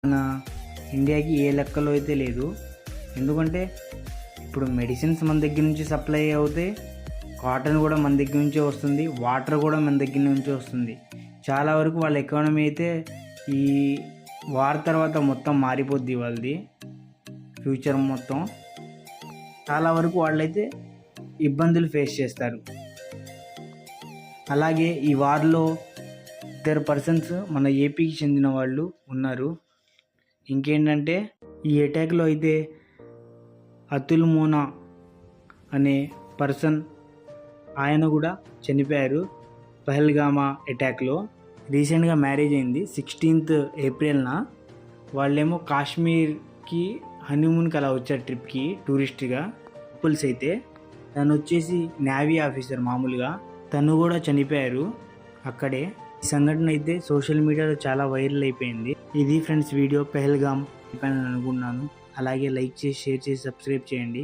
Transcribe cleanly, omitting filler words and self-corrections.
మన ఇండియాకి ఏ లెక్కలో అయితే లేదు. ఎందుకంటే ఇప్పుడు మెడిసిన్స్ మన దగ్గర నుంచి సప్లై అవుతాయి, కాటన్ కూడా మన దగ్గర నుంచే వస్తుంది, వాటర్ కూడా మన దగ్గర నుంచే వస్తుంది. చాలా వరకు వాళ్ళ ఎకానమీ అయితే ఈ వార్ తర్వాత మొత్తం మారిపోద్ది వాళ్ళది ఫ్యూచర్ మొత్తం. చాలా వరకు వాళ్ళైతే ఇబ్బందులు ఫేస్ చేస్తారు. అలాగే ఈ వార్లో ఇద్దరు పర్సన్స్ మన ఏపీకి చెందిన వాళ్ళు ఉన్నారు. ఇంకేంటంటే ఈ అటాక్లో అయితే అతుల్ మోనా అనే పర్సన్ ఆయన కూడా చనిపోయారు పహల్గామా అటాక్లో. రీసెంట్గా మ్యారేజ్ అయింది 16th ఏప్రిల్న. వాళ్ళేమో కాశ్మీర్కి హనీమూన్కి అలా వచ్చారు ట్రిప్కి టూరిస్ట్గా. కపుల్స్ అయితే తను వచ్చేసి నేవీ ఆఫీసర్ మామూలుగా, తను కూడా చనిపోయారు అక్కడే. ఈ సంఘటన అయితే సోషల్ మీడియాలో చాలా వైరల్ అయిపోయింది. ఇది ఫ్రెండ్స్ వీడియో పహల్గామ్ అని అనుకున్నాను. అలాగే లైక్ చేసి, షేర్ చేసి, సబ్స్క్రైబ్ చేయండి.